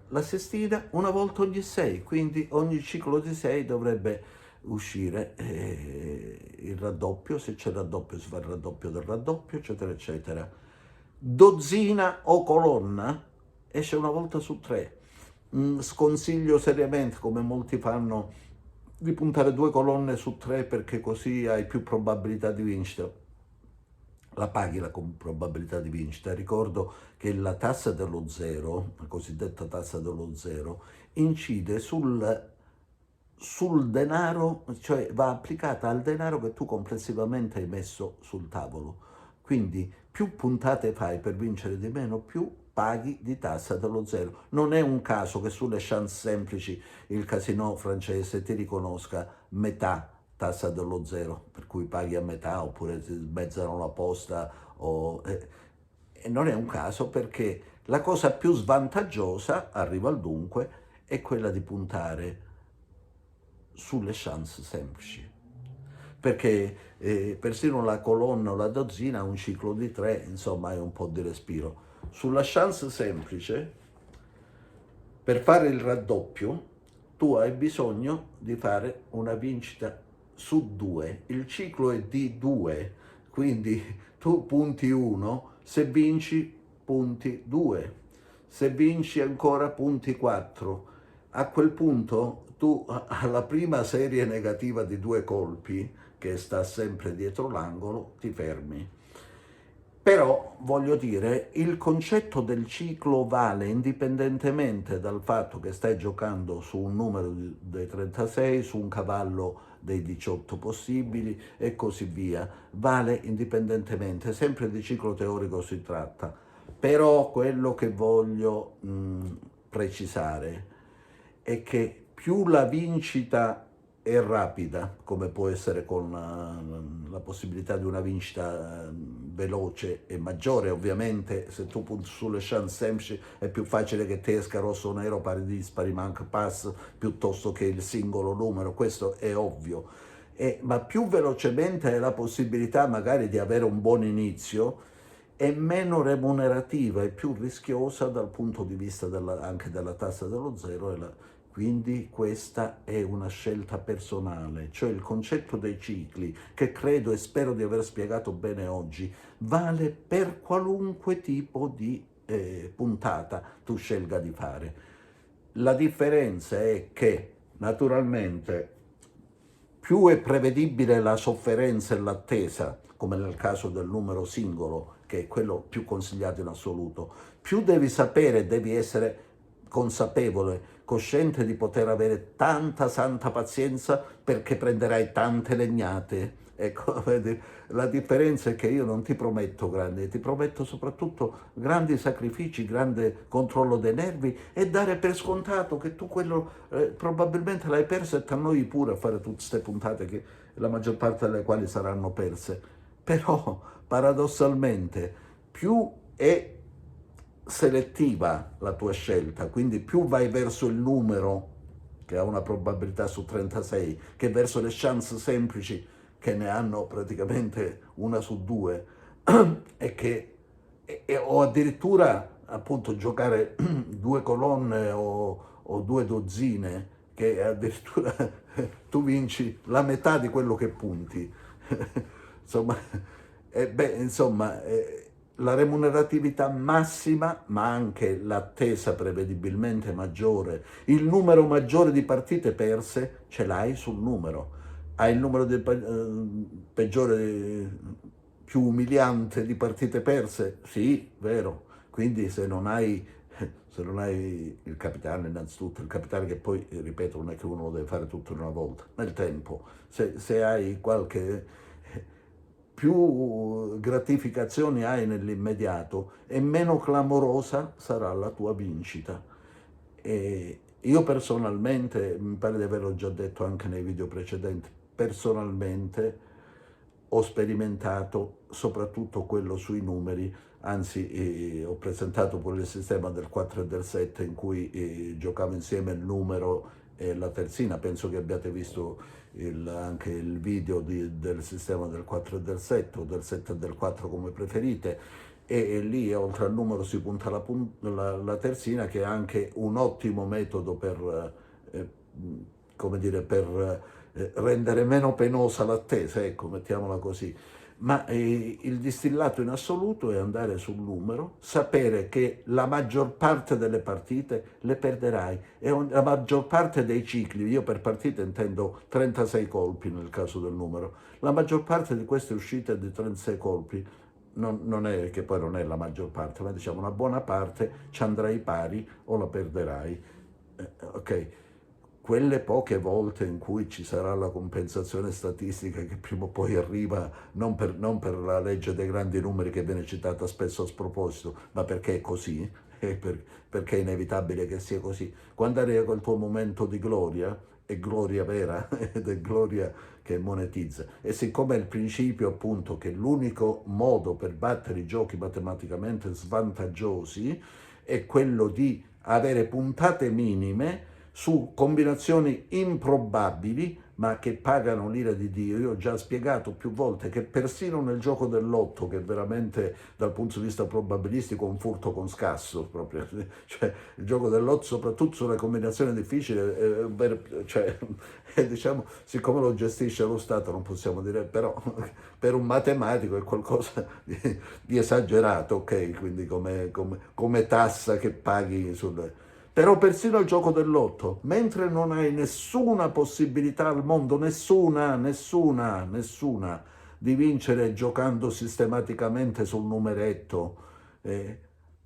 La sestina una volta ogni 6, quindi ogni ciclo di 6 dovrebbe uscire il raddoppio, se c'è il raddoppio si fa il raddoppio del raddoppio, eccetera, eccetera. Dozzina o colonna esce una volta su 3. Sconsiglio seriamente, come molti fanno, di puntare 2 colonne su 3 perché così hai più probabilità di vincita. La paghi la probabilità di vincita. Ricordo che la tassa dello zero, la cosiddetta tassa dello zero, incide sul denaro, cioè va applicata al denaro che tu complessivamente hai messo sul tavolo. Quindi più puntate fai per vincere di meno, più paghi di tassa dello zero. Non è un caso che sulle chance semplici il casino francese ti riconosca metà tassa dello zero, per cui paghi a metà oppure ti smezzano la posta. E non è un caso, perché la cosa più svantaggiosa, arriva al dunque, è quella di puntare sulle chance semplici, perché persino la colonna o la dozzina ha un ciclo di 3, insomma hai un po' di respiro. Sulla chance semplice, per fare il raddoppio, tu hai bisogno di fare una vincita su 2, il ciclo è di 2, quindi tu punti 1, se vinci punti 2, se vinci ancora punti 4. A quel punto tu alla prima serie negativa di 2 colpi, che sta sempre dietro l'angolo, ti fermi. Però, voglio dire, il concetto del ciclo vale indipendentemente dal fatto che stai giocando su un numero dei 36, su un cavallo dei 18 possibili e così via. Vale indipendentemente, sempre di ciclo teorico si tratta. Però quello che voglio precisare è che più la vincita è rapida, come può essere con la possibilità di una vincita veloce e maggiore. Ovviamente se tu punti sulle chance semplici è più facile che te esca rosso o nero, pari dispari, manca pass, piuttosto che il singolo numero, questo è ovvio. Ma più velocemente hai la possibilità magari di avere un buon inizio, è meno remunerativa e più rischiosa dal punto di vista anche della tassa dello zero. Quindi questa è una scelta personale, cioè il concetto dei cicli, che credo e spero di aver spiegato bene oggi, vale per qualunque tipo di puntata tu scelga di fare. La differenza è che naturalmente più è prevedibile la sofferenza e l'attesa, come nel caso del numero singolo, che è quello più consigliato in assoluto, più devi sapere, devi essere consapevole, cosciente di poter avere tanta santa pazienza, perché prenderai tante legnate. Ecco, vedi, la differenza è che io non ti prometto grandi, ti prometto soprattutto grandi sacrifici, grande controllo dei nervi, e dare per scontato che tu quello probabilmente l'hai perso, e ti annoi pure a fare tutte queste puntate, che la maggior parte delle quali saranno perse. Però paradossalmente più è selettiva la tua scelta, quindi più vai verso il numero che ha una probabilità su 36 che verso le chance semplici, che ne hanno praticamente una su due, o addirittura appunto giocare due colonne o due dozzine, che addirittura tu vinci la metà di quello che punti. Insomma, la remuneratività massima, ma anche l'attesa prevedibilmente maggiore, il numero maggiore di partite perse, ce l'hai sul numero. Hai il numero peggiore, più umiliante di partite perse? Sì, vero. Quindi se non hai il capitale, innanzitutto, il capitale, che poi, ripeto, non è che uno lo deve fare tutto in una volta, nel tempo, se hai qualche più gratificazioni hai nell'immediato e meno clamorosa sarà la tua vincita. E io personalmente, mi pare di averlo già detto anche nei video precedenti, personalmente ho sperimentato soprattutto quello sui numeri, anzi ho presentato pure il sistema del 4 e del 7, in cui giocavo insieme il numero e la terzina. Penso che abbiate visto anche il video del sistema del 4 e del 7, o del 7 e del 4 come preferite, e lì oltre al numero si punta la terzina, che è anche un ottimo metodo per, come dire, per rendere meno penosa l'attesa, ecco, mettiamola così. Ma il distillato in assoluto è andare sul numero, sapere che la maggior parte delle partite le perderai, e la maggior parte dei cicli, io per partita intendo 36 colpi nel caso del numero, la maggior parte di queste uscite di 36 colpi, non è che poi non è la maggior parte, ma diciamo una buona parte, ci andrai pari o la perderai. Ok? Quelle poche volte in cui ci sarà la compensazione statistica, che prima o poi arriva, non per la legge dei grandi numeri che viene citata spesso a sproposito, ma perché è così, perché è inevitabile che sia così. Quando arriva quel tuo momento di gloria, è gloria vera ed è gloria che monetizza. E siccome è il principio appunto che l'unico modo per battere i giochi matematicamente svantaggiosi è quello di avere puntate minime su combinazioni improbabili, ma che pagano l'ira di Dio. Io ho già spiegato più volte che persino nel gioco del lotto, che è veramente dal punto di vista probabilistico un furto con scasso, proprio, cioè il gioco del lotto, soprattutto sulle combinazioni difficili, cioè, diciamo, siccome lo gestisce lo Stato, non possiamo dire, però per un matematico è qualcosa di esagerato, ok? Quindi come tassa che paghi Però persino il gioco del lotto, mentre non hai nessuna possibilità al mondo, nessuna, di vincere giocando sistematicamente sul numeretto,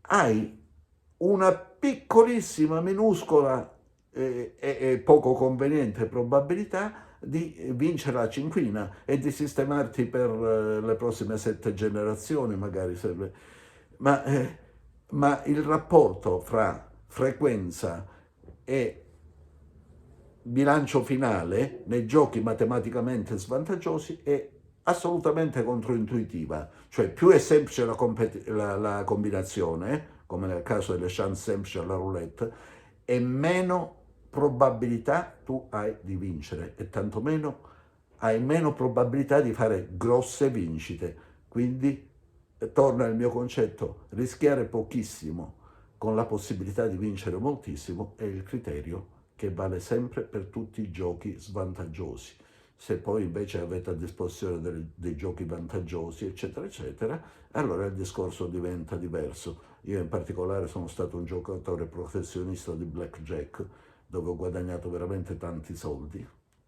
hai una piccolissima, minuscola e poco conveniente probabilità di vincere la cinquina e di sistemarti per le prossime 7 generazioni, magari. Ma, ma il rapporto fra frequenza e bilancio finale nei giochi matematicamente svantaggiosi è assolutamente controintuitiva, cioè più è semplice la combinazione, come nel caso delle chance semplici alla roulette, e meno probabilità tu hai di vincere e tantomeno hai meno probabilità di fare grosse vincite. Quindi torna il mio concetto, rischiare pochissimo con la possibilità di vincere moltissimo è il criterio che vale sempre per tutti i giochi svantaggiosi. Se poi invece avete a disposizione dei giochi vantaggiosi, eccetera, eccetera, allora il discorso diventa diverso. Io in particolare sono stato un giocatore professionista di blackjack, dove ho guadagnato veramente tanti soldi,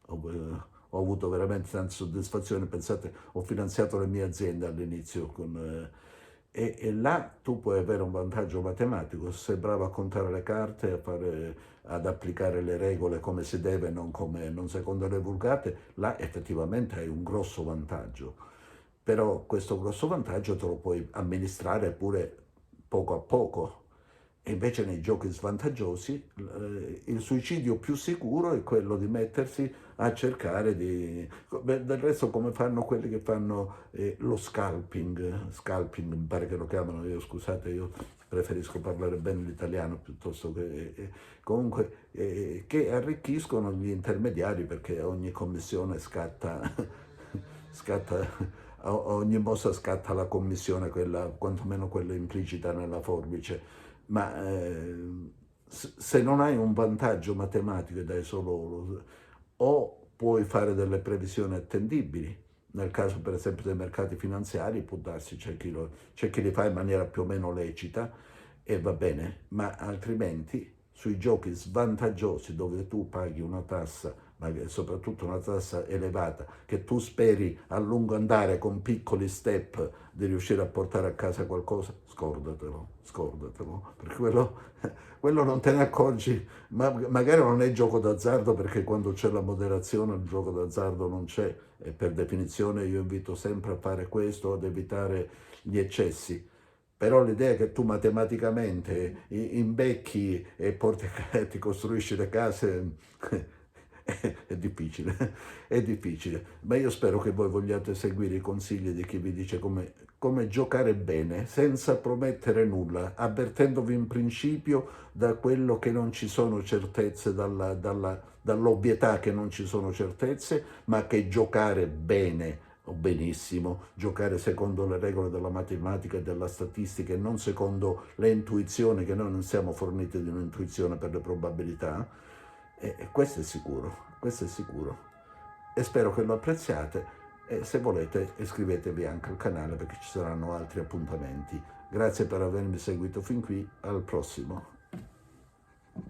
ho avuto veramente tante soddisfazioni. Pensate, ho finanziato le mie aziende all'inizio e là tu puoi avere un vantaggio matematico, se sei bravo a contare le carte, ad applicare le regole come si deve, non secondo le vulgate, là effettivamente hai un grosso vantaggio. Però questo grosso vantaggio te lo puoi amministrare pure poco a poco. E invece nei giochi svantaggiosi il suicidio più sicuro è quello di mettersi a cercare di... Beh, del resto come fanno quelli che fanno lo scalping mi pare che lo chiamano, io scusate, io preferisco parlare bene l'italiano piuttosto che... comunque, che arricchiscono gli intermediari perché ogni commissione scatta, scatta, ogni mossa scatta la commissione, quella, quantomeno quella implicita nella forbice. Ma se non hai un vantaggio matematico e dai solo, o puoi fare delle previsioni attendibili, nel caso per esempio dei mercati finanziari può darsi, c'è chi li fa in maniera più o meno lecita e va bene, ma altrimenti sui giochi svantaggiosi dove tu paghi una tassa, ma soprattutto una tassa elevata, che tu speri a lungo andare con piccoli step di riuscire a portare a casa qualcosa, scordatelo, perché quello non te ne accorgi, ma magari non è gioco d'azzardo perché quando c'è la moderazione il gioco d'azzardo non c'è e per definizione io invito sempre a fare questo, ad evitare gli eccessi. Però l'idea che tu matematicamente imbecchi e porti, ti costruisci le case è difficile, è difficile. Ma io spero che voi vogliate seguire i consigli di chi vi dice come giocare bene, senza promettere nulla, avvertendovi in principio da quello che non ci sono certezze, dall'ovvietà che non ci sono certezze, ma che giocare bene o benissimo, giocare secondo le regole della matematica e della statistica e non secondo le intuizioni, che noi non siamo forniti di un'intuizione per le probabilità, e questo è sicuro, questo è sicuro. E spero che lo apprezziate e se volete iscrivetevi anche al canale perché ci saranno altri appuntamenti. Grazie per avermi seguito fin qui, al prossimo.